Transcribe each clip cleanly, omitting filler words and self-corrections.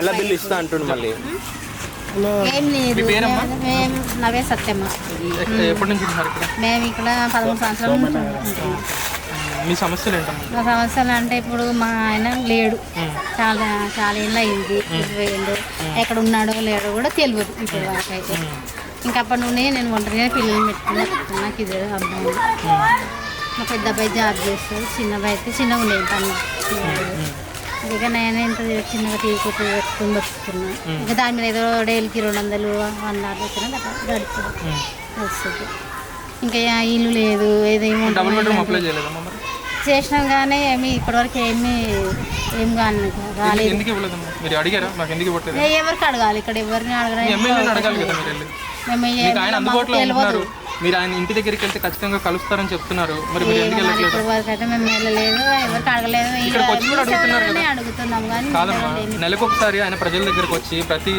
ఎలా బిల్లు ఇస్తా అంటుండు మళ్ళీ. ఏం లేదు. మేము నవే సత్యమ్మ. ఎప్పటి నుంచి ఉన్నారు ఇక్కడ? మేము ఇక్కడ 13 సంవత్సరాల నుంచి ఉంటున్నాం. మీ సమస్యలు ఏంటమ్మా? మా సమస్యలు అంటే ఇప్పుడు మా ఆయన లేడు, చాలా చాలా ఏళ్ళు అయింది. పోయిండు, ఎక్కడ ఉన్నాడో లేడో కూడా తెలియదు ఇప్పుడు వరకు అయితే. ఇంకా అప్పటి నుండి నేను ఒంటరిగా పిల్లల్ని పెట్టుకున్నా. నాకు ఇది అబ్బాయి, మా పెద్ద అబ్బాయి జాబ్ చేస్తాడు, చిన్న అబ్బాయి అయితే చిన్నగా ఉండేది పని. ఇక నేను ఎంత చిన్నగా తీరుకుంటూ పెట్టుకుని బతుకుతున్నా. ఇంకా దాని మీద ఏదో డైలీకి 200 100 వచ్చినా గడుపుతుంది వస్తుంది. ఇంకా ఇల్లు లేదు, ఏదేమో చేసినాం కానీ ఏమి ఇప్పటివరకు ఏం కానీ రాలేదు. ఎవరికి అడగాలి ఇక్కడ? ఎవరిని అడగాలి? మీరు ఆయన ఇంటి దగ్గరికి వెళ్తే ఖచ్చితంగా కలుస్తారని చెప్తున్నారు. మరి అయితే మేము వెళ్ళలేదు, ఎవరికి అడగలేదు. అడుగుతున్నాం కానీ కాదమ్మా, నెలకు ఒకసారి ఆయన ప్రజల దగ్గరకు వచ్చి ప్రతి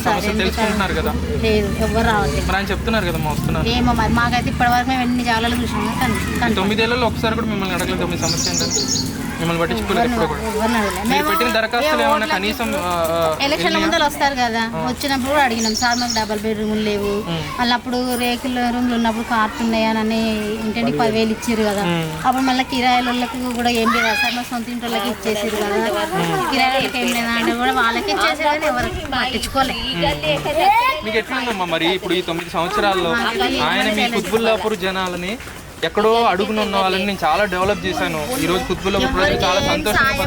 సమస్య తెలుసుకుంటున్నారు కదా. లేదు, ఎవరు రావట్లేదు. మరి ఆయన చెప్తున్నారు కదమ్మా వస్తున్నారు. ఏమో మరి మాకైతే ఇప్పటివరకు మేము ఎన్ని జాగాలు చూసాము. 9 ఏళ్లలో ఒకసారి కూడా మిమ్మల్ని అడగలేదు. మీ సమస్య ఏంటంటే మిమ్మల్ని పట్టించుకోలేదు. పెట్టిన దరఖాస్తులు ఏమన్నా కనీసం ఎలక్షన్ల ముందర వస్తారు కదా, వచ్చినప్పుడు కూడా అడిగినాం సార్ మాకు డబల్ బెడ్రూమ్ లేవు, మళ్ళీ అప్పుడు రేకుల రూమ్లు ఉన్నప్పుడు కార్లు ఉన్నాయని ఇంటికి 10,000 ఇచ్చారు కదా. అప్పుడు మళ్ళీ కిరాయిలకు కూడా ఏం లేదు సార్, మా సొంత ఇంటి వాళ్ళకి ఇచ్చేసారు కదా. కిరాయిలకి ఏం లేదంటే కూడా వాళ్ళకి ఇచ్చేసారు కానీ ఎవరికి పట్టించుకోలేదు. మీకు ఎట్లుందమ్మా మరి ఇప్పుడు ఈ 9 సంవత్సరాల్లో ఆయన మీ కుత్బుల్లాపూర్ జనాలని ఎక్కడో అడుగున ఉన్న వాళ్ళని నేను చాలా డెవలప్ చేశాను, ఈ రోజు కుత్బుల్లాపూర్ ప్రజలు చాలా సంతోషంగా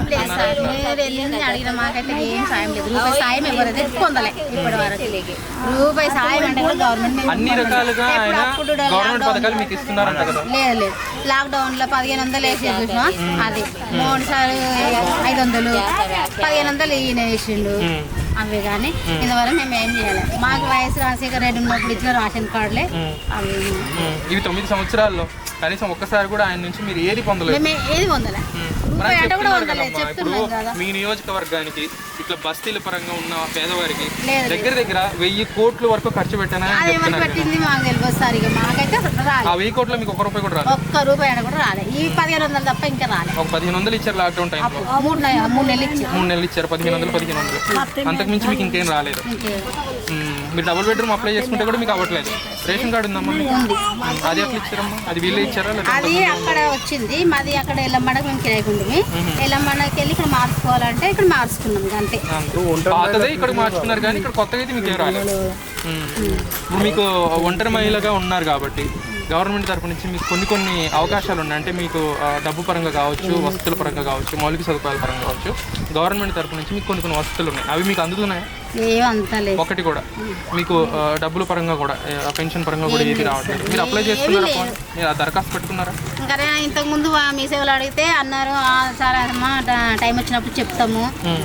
అడిగిన మాకైతే ఏం సాయం లేదు. రూపాయి సాయం ఎవరైతే పొందలే ఇప్పటి వరకు. రూపాయి సాయం అంటే కూడా గవర్నమెంట్ అన్ని రకాలుగా గవర్నమెంట్ పథకాలు మీకు ఇస్తున్నారంట కదా. లేదు, లాక్డౌన్ లో 1500 వేసి చూసినా, అది 3 సార్లు 500, 1500 ఈయన వేసిండు. అవి కానీ ఇంతవరకు మేము ఏం చేయాలి. మాకు వయసు రాజశేఖర రెడ్డి ఉన్నప్పుడు ఇచ్చిన రేషన్ కార్డులే అవి. ఇవి 9 సంవత్సరాల్లో కనీసం ఒక్కసారి కూడా ఆయన నుంచి మీరు ఏది పొందలేదు? మేము ఏది పొందలే. ఇప్పుడు మీ నియోజకవర్గానికి ఇట్లా బస్తీల పరంగా ఉన్న పేదవారికి దగ్గర దగ్గర 1000 కోట్ల వరకు ఖర్చు పెట్టాను. పెట్టింది మాకు తెలియదు సార్. ఇక మాకైతే ఆ 1000 కోట్ల మీకు 1 రూపాయి కూడా రాలేదు. 1 రూపాయి కూడా రాలేదు. ఈ 1500 తప్ప ఇంకా రాలేదు. ఒక 1500 ఇచ్చారు లాక్డౌన్ టైంలో. 3 నెలలు ఇచ్చారు 1500. అంతకు మించి మీకు ఇంకేం రాలేదు. మీరు డబుల్ బెడ్రూమ్ అప్లై చేసుకుంటే కూడా మీకు అవ్వట్లేదు. రేషన్ కార్డు ఉందమ్మా? అది ఎట్లా ఇచ్చారమ్మా? అది వీళ్ళే ఇచ్చారా? అది అక్కడ వచ్చింది, మాది అక్కడ ఎల్లమ్మడకు మేము కిరాయకుంటుంది. ఎల్లమ్మడకి వెళ్ళి ఇక్కడ మార్చుకోవాలంటే ఇక్కడ మార్చుకున్నాం అంతే. పాతదే ఇక్కడ మార్చుకున్నారు కానీ ఇక్కడ కొత్తగా అయితే మీకు ఏం రాలేదు. మీకు ఒంటరి మహిళగా ఉన్నారు కాబట్టి గవర్నమెంట్ తరపు నుంచి మీకు కొన్ని అవకాశాలు ఉన్నాయి. అంటే మీకు డబ్బు పరంగా కావచ్చు, వసతుల పరంగా కావచ్చు, మౌలిక సదుపాయాల పరంగా కావచ్చు, గవర్నమెంట్ తరపు నుంచి మీకు కొన్ని వసతులు ఉన్నాయి. అవి మీకు అందుతున్నాయా? ఒకటి కూడా మీకు డబ్బుల పరంగా కూడా, పెన్షన్ పరంగా కూడా ఏది రావట్లేదు. మీరు అప్లై చేసుకున్నారా? మీరు ఆ దరఖాస్తు పెట్టుకున్నారా? ఇంకా ఇంతకుముందు మీ సేవలు అడిగితే అన్నారు సార్ అమ్మా టైం వచ్చినప్పుడు చెప్తాము,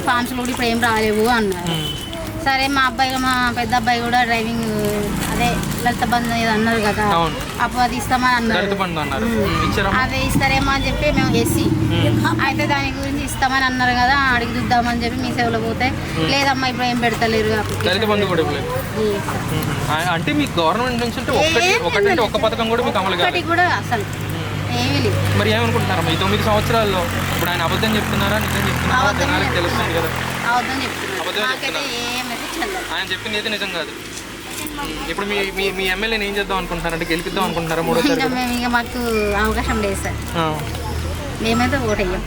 ఫామ్స్ కూడా ఇప్పుడు ఏం రాలేవు అన్నారు. సరే మా పెద్ద అబ్బాయి కూడా డ్రైవింగ్ అదే లలిత బంధు అన్నారు కదా, అప్పుడు అది ఇస్తామని అన్నారు. అదే ఇస్తారేమో అని చెప్పి మేము వేసి అయితే దాని గురించి ఇస్తామని అన్నారు కదా, అడిగి చూద్దామని చెప్పి మీ సేవలో పోతే లేదమ్మా ఇప్పుడు ఏం పెడతలేరు. అంటే మీకు గవర్నమెంట్ నుంచి ఒక పథకం కూడా మీకు అమలు ఒకటి కూడా అసలు ఏమీ లేదు. మరి ఏమనుకుంటున్నారమ్మా ఈ 9 సంవత్సరాల్లో? ఇప్పుడు ఆయన అబద్ధం చెప్తున్నారా నిజం చెప్తున్నారా? జనాలకు తెలుస్తుంది కదా. ఆయన చెప్పింది అయితే నిజం కాదు. ఇప్పుడు మీ ఎమ్మెల్యేని ఏం చేద్దాం అనుకుంటున్నారు? అంటే గెలిపిద్దాం అనుకుంటున్నారా? 3వ తరగతి మాకు అవకాశం లేదు సార్, మేమైతే ఓటేయం.